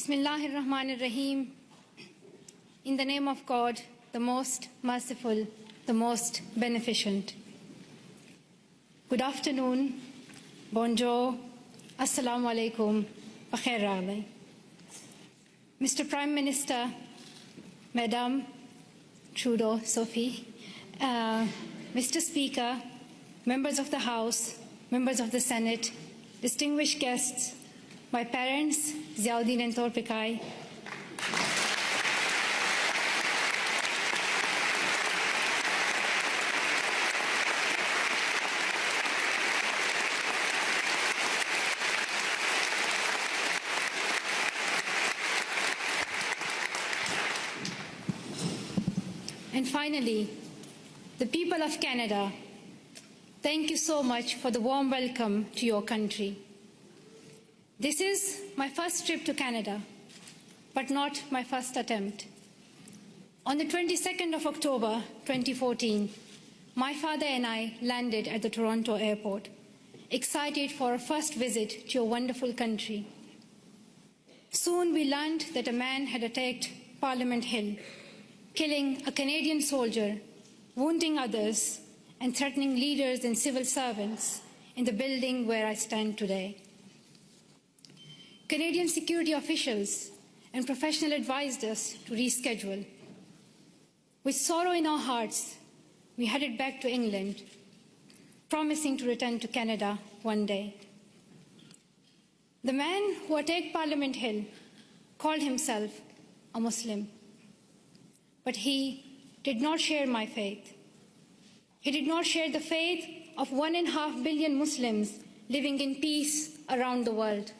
Bismillahirrahmanirrahim. In the name of God, the most merciful, the most beneficent. Good afternoon, bonjour, assalamu alaikum, bakhair raghdai. Mr. Prime Minister, Madam Trudeau, Sophie, Mr. Speaker, members of the House, members of the Senate, distinguished guests, my parents, ZALONE and Torpikai, and finally, the people of Canada, thank you so much for the warm welcome to your country. This is my first trip to Canada, but not my first attempt. On the 22nd of October 2014, my father and I landed at the Toronto airport, excited for our first visit to your wonderful country. Soon we learned that a man had attacked Parliament Hill, killing a Canadian soldier, wounding others, and threatening leaders and civil servants in the building where I stand today. Canadian security officials and professionals advised us to reschedule. With sorrow in our hearts, we headed back to England, promising to return to Canada one day. The man who attacked Parliament Hill called himself a Muslim, but he did not share my faith. He did not share the faith of 1.5 billion Muslims living in peace around the world.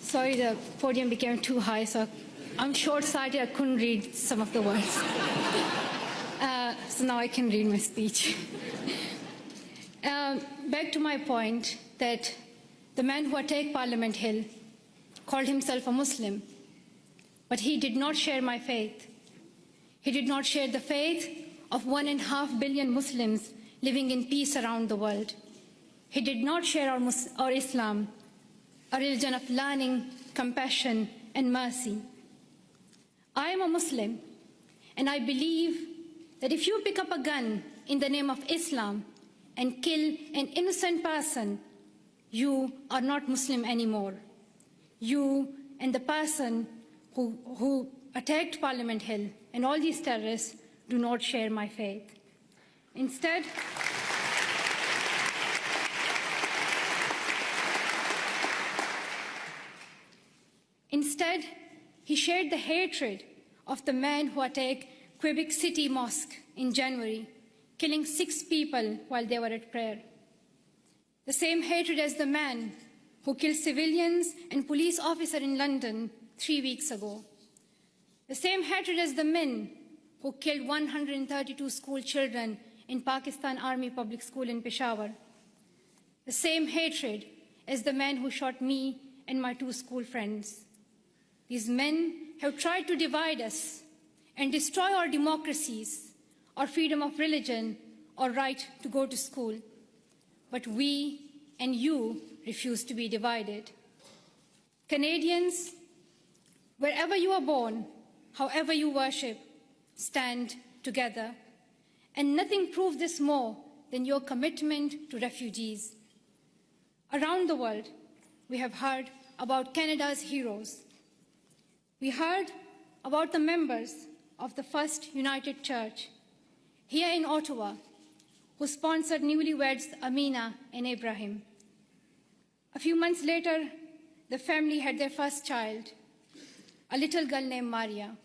Sorry, the podium became too high, so I'm short-sighted, I couldn't read some of the words. So now I can read my speech. Back to my point that the man who attacked Parliament Hill called himself a Muslim, but he did not share my faith. He did not share the faith of 1.5 billion Muslims living in peace around the world. He did not share our Islam, a religion of learning, compassion, and mercy. I am a Muslim, and I believe that if you pick up a gun in the name of Islam and kill an innocent person, you are not Muslim anymore. You and the person who attacked Parliament Hill and all these terrorists do not share my faith. Instead, he shared the hatred of the man who attacked Quebec City Mosque in January, killing 6 people while they were at prayer. The same hatred as the man who killed civilians and police officers in London 3 weeks ago. The same hatred as the men who killed 132 school children in Pakistan Army Public School in Peshawar. The same hatred as the man who shot me and my 2 school friends. These men have tried to divide us and destroy our democracies, our freedom of religion, our right to go to school. But we and you refuse to be divided. Canadians, wherever you are born, however you worship, stand together. And nothing proves this more than your commitment to refugees. Around the world, we have heard about Canada's heroes. We heard about the members of the First United Church here in Ottawa, who sponsored newlyweds Amina and Ibrahim. A few months later, the family had their first child, a little girl named Maria.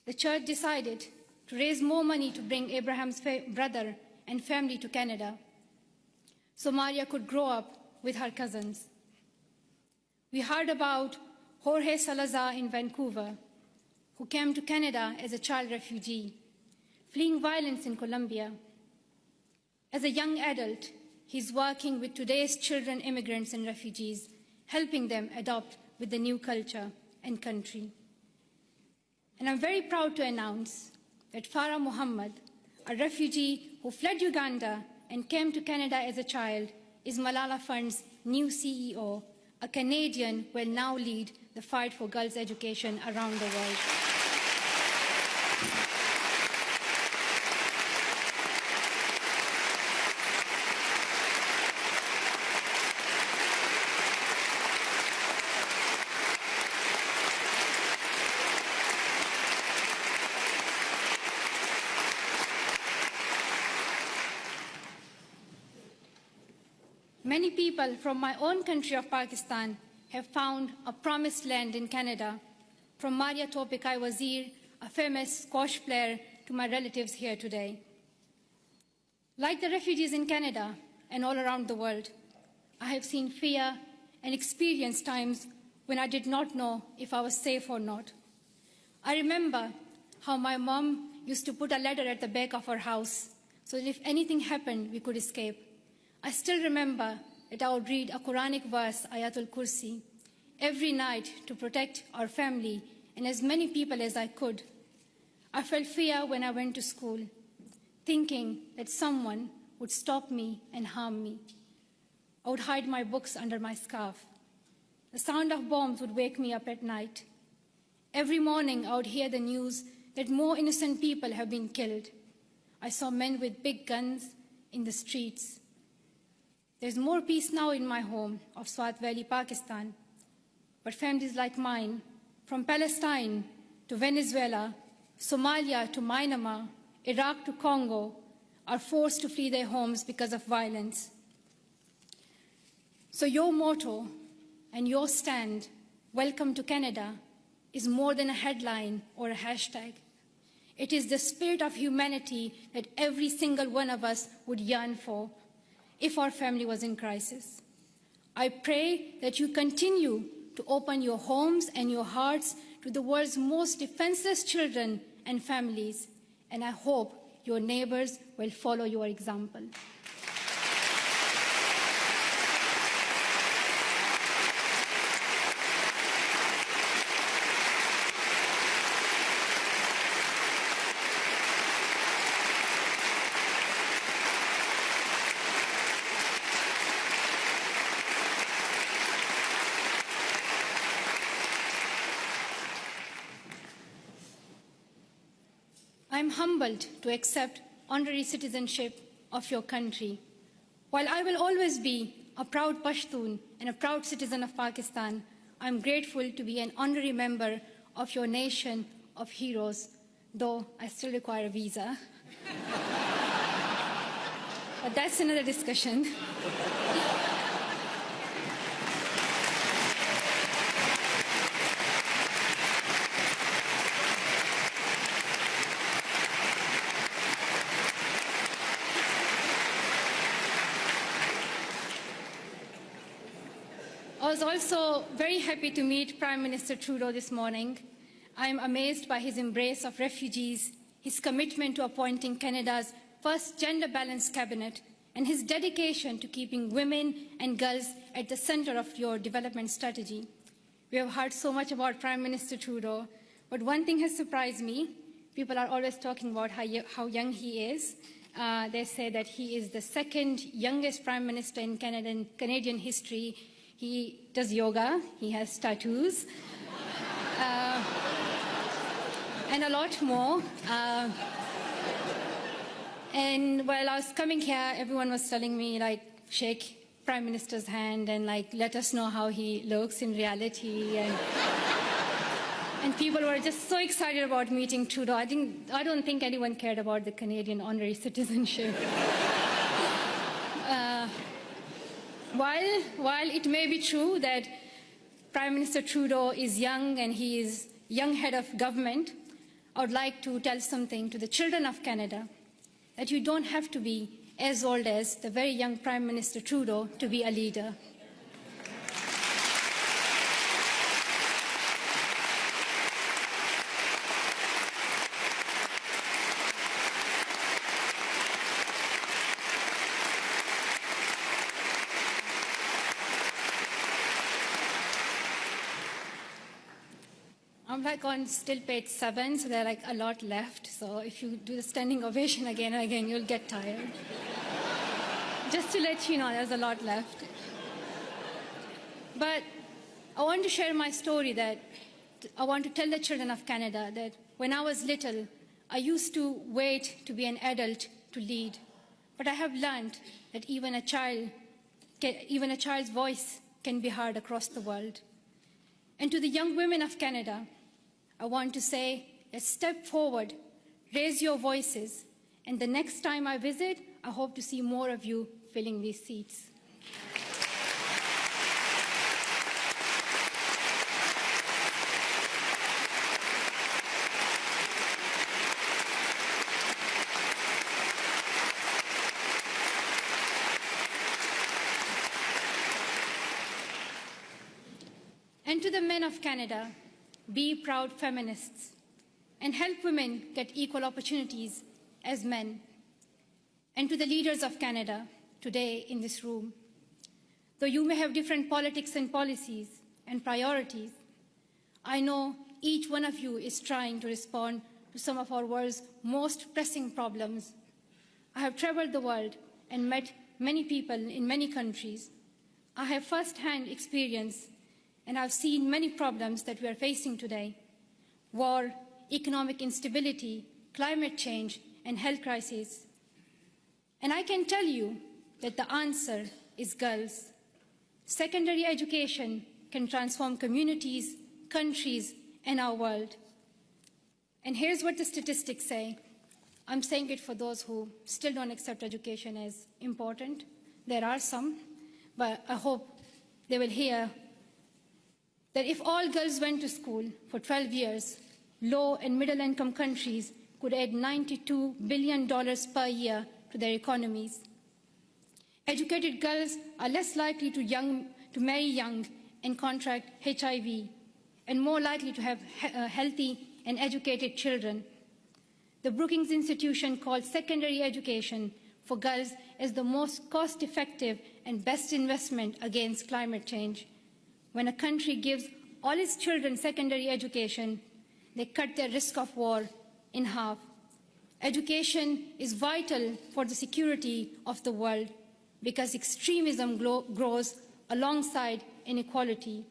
The church decided to raise more money to bring Abraham's brother and family to Canada, so Maria could grow up with her cousins. We heard about Jorge Salazar in Vancouver, who came to Canada as a child refugee, fleeing violence in Colombia. As a young adult, he's working with today's children, immigrants and refugees, helping them adopt with the new culture and country. And I'm very proud to announce that Farah Muhammad, a refugee who fled Uganda and came to Canada as a child, is Malala Fund's new CEO, a Canadian who will now lead the fight for girls' education around the world. Many people from my own country of Pakistan have found a promised land in Canada, from Maria Topikai Wazir, a famous squash player, to my relatives here today. Like the refugees in Canada and all around the world, I have seen fear and experienced times when I did not know if I was safe or not. I remember how my mom used to put a ladder at the back of our house so that if anything happened, we could escape. I still remember that I would read a Quranic verse, Ayatul Kursi, every night to protect our family and as many people as I could. I felt fear when I went to school, thinking that someone would stop me and harm me. I would hide my books under my scarf. The sound of bombs would wake me up at night. Every morning I would hear the news that more innocent people have been killed. I saw men with big guns in the streets. There's more peace now in my home of Swat Valley, Pakistan. But families like mine, from Palestine to Venezuela, Somalia to Myanmar, Iraq to Congo, are forced to flee their homes because of violence. So your motto and your stand, "Welcome to Canada," is more than a headline or a hashtag. It is the spirit of humanity that every single one of us would yearn for if our family was in crisis. I pray that you continue to open your homes and your hearts to the world's most defenseless children and families, and I hope your neighbors will follow your example. I'm humbled to accept honorary citizenship of your country. While I will always be a proud Pashtun and a proud citizen of Pakistan, I'm grateful to be an honorary member of your nation of heroes, though I still require a visa. But that's another discussion. I was also very happy to meet Prime Minister Trudeau this morning. I am amazed by his embrace of refugees, his commitment to appointing Canada's first gender-balanced cabinet, and his dedication to keeping women and girls at the center of your development strategy. We have heard so much about Prime Minister Trudeau, but one thing has surprised me. People are always talking about how young he is. They say that he is the second youngest Prime Minister in Canadian history. He does yoga, he has tattoos, and a lot more. And while I was coming here, everyone was telling me, like, shake Prime Minister's hand and, like, let us know how he looks in reality. And people were just so excited about meeting Trudeau. I don't think anyone cared about the Canadian honorary citizenship. While it may be true that Prime Minister Trudeau is young and he is young head of government, I would like to tell something to the children of Canada, that you don't have to be as old as the very young Prime Minister Trudeau to be a leader. I'm like on still page 7, so there are like a lot left. So if you do the standing ovation again and again, you'll get tired. Just to let you know, there's a lot left. But I want to share my story that I want to tell the children of Canada that when I was little, I used to wait to be an adult to lead. But I have learned that even a child's voice can be heard across the world. And to the young women of Canada, I want to say, let's step forward, raise your voices, and the next time I visit, I hope to see more of you filling these seats. And to the men of Canada, be proud feminists and help women get equal opportunities as men. And to the leaders of Canada today in this room, though you may have different politics and policies and priorities, I know each one of you is trying to respond to some of our world's most pressing problems. I have traveled the world and met many people in many countries. I have first-hand experience and I've seen many problems that we are facing today: war, economic instability, climate change, and health crises. And I can tell you that the answer is girls. Secondary education can transform communities, countries, and our world. And here's what the statistics say. I'm saying it for those who still don't accept education as important. There are some, but I hope they will hear that if all girls went to school for 12 years, low and middle income countries could add $92 billion per year to their economies. Educated girls are less likely to marry young and contract HIV, and more likely to have healthy and educated children. The Brookings Institution calls secondary education for girls as the most cost-effective and best investment against climate change. When a country gives all its children secondary education, they cut their risk of war in half. Education is vital for the security of the world because extremism grows alongside inequality.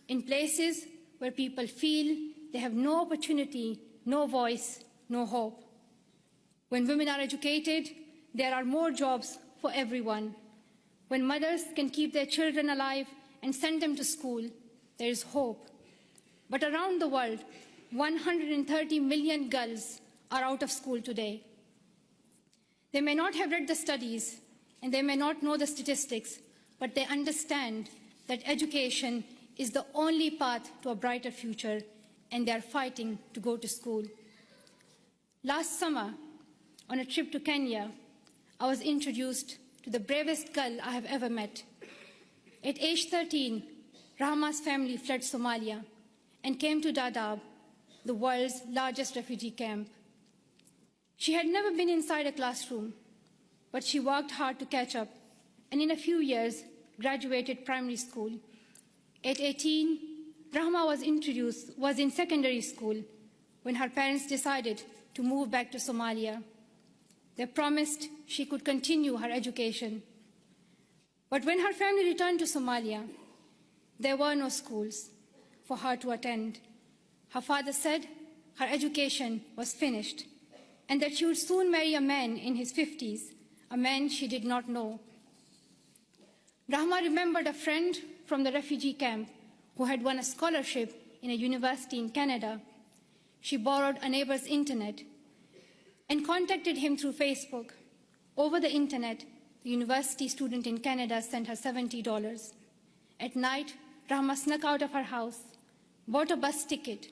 In places where people feel they have no opportunity, no voice, no hope. When women are educated, there are more jobs for everyone. When mothers can keep their children alive and send them to school, there is hope. But around the world, 130 million girls are out of school today. They may not have read the studies and they may not know the statistics, but they understand that education is the only path to a brighter future, and they are fighting to go to school. Last summer, on a trip to Kenya, I was introduced to the bravest girl I have ever met. At age 13, Rahma's family fled Somalia and came to Dadaab, the world's largest refugee camp. She had never been inside a classroom, but she worked hard to catch up, and in a few years, graduated primary school. At 18, Rahma was in secondary school when her parents decided to move back to Somalia. They promised she could continue her education. But when her family returned to Somalia, there were no schools for her to attend. Her father said her education was finished and that she would soon marry a man in his 50s, a man she did not know. Rahma remembered a friend from the refugee camp who had won a scholarship in a university in Canada. She borrowed a neighbor's internet and contacted him through Facebook. Over the internet, the university student in Canada sent her $70. At night, Rahma snuck out of her house, bought a bus ticket,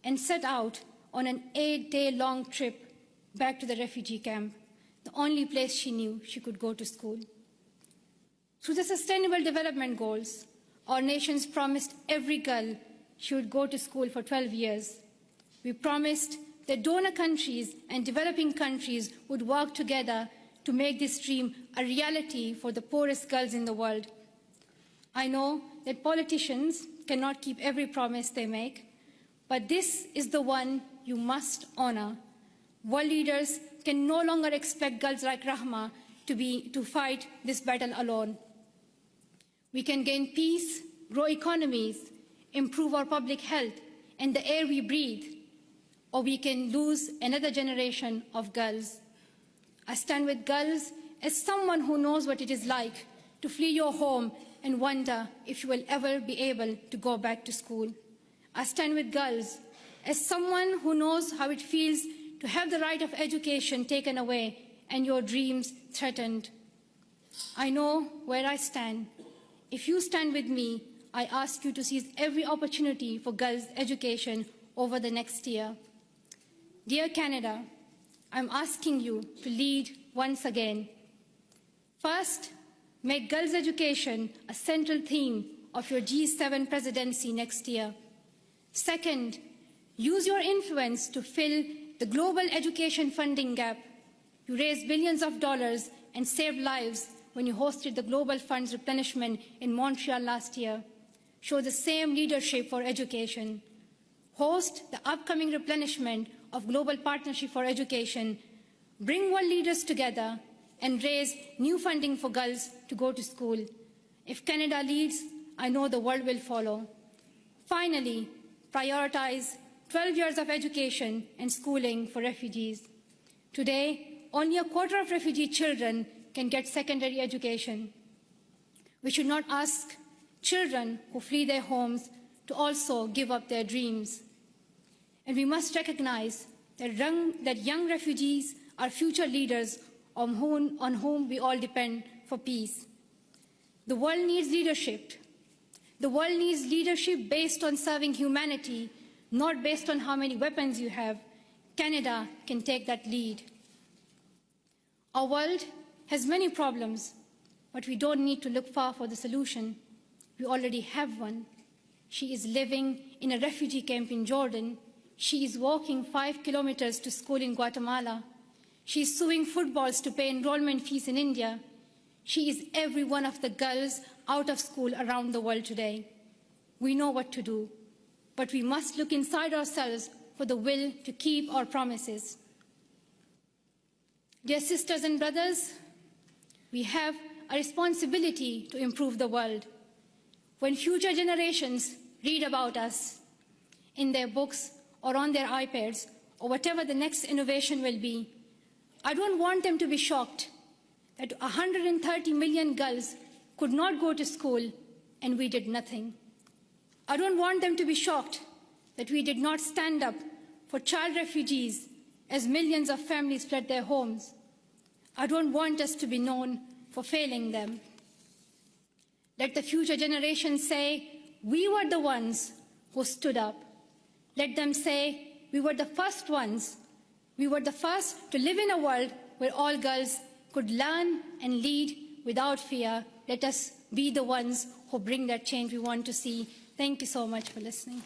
and set out on an 8-day-long trip back to the refugee camp, the only place she knew she could go to school. Through the Sustainable Development Goals, our nations promised every girl she would go to school for 12 years. We promised that donor countries and developing countries would work together to make this dream a reality for the poorest girls in the world. I know that politicians cannot keep every promise they make, but this is the one you must honor. World leaders can no longer expect girls like Rahma to fight this battle alone. We can gain peace, grow economies, improve our public health and the air we breathe, or we can lose another generation of girls. I stand with girls as someone who knows what it is like to flee your home and wonder if you will ever be able to go back to school. I stand with girls as someone who knows how it feels to have the right of education taken away and your dreams threatened. I know where I stand. If you stand with me, I ask you to seize every opportunity for girls' education over the next year. Dear Canada, I'm asking you to lead once again. First, make girls' education a central theme of your G7 presidency next year. Second, use your influence to fill the global education funding gap. You raised billions of dollars and saved lives when you hosted the Global Fund's replenishment in Montreal last year. Show the same leadership for education. Host the upcoming replenishment of Global Partnership for Education. Bring world leaders together and raise new funding for girls to go to school. If Canada leads, I know the world will follow. Finally, prioritize 12 years of education and schooling for refugees. Today, only a quarter of refugee children can get secondary education. We should not ask children who flee their homes to also give up their dreams. And we must recognize that young refugees are future leaders on whom we all depend for peace. The world needs leadership. The world needs leadership based on serving humanity, not based on how many weapons you have. Canada can take that lead. Our world has many problems, but we don't need to look far for the solution. We already have one. She is living in a refugee camp in Jordan. She is walking 5 kilometers to school in Guatemala. She is suing footballs to pay enrollment fees in India. She is every one of the girls out of school around the world today. We know what to do, but we must look inside ourselves for the will to keep our promises. Dear sisters and brothers, we have a responsibility to improve the world. When future generations read about us in their books or on their iPads or whatever the next innovation will be, I don't want them to be shocked that 130 million girls could not go to school and we did nothing. I don't want them to be shocked that we did not stand up for child refugees as millions of families fled their homes. I don't want us to be known for failing them. Let the future generations say, we were the ones who stood up. Let them say, we were the first ones. We were the first to live in a world where all girls could learn and lead without fear. Let us be the ones who bring that change we want to see. Thank you so much for listening.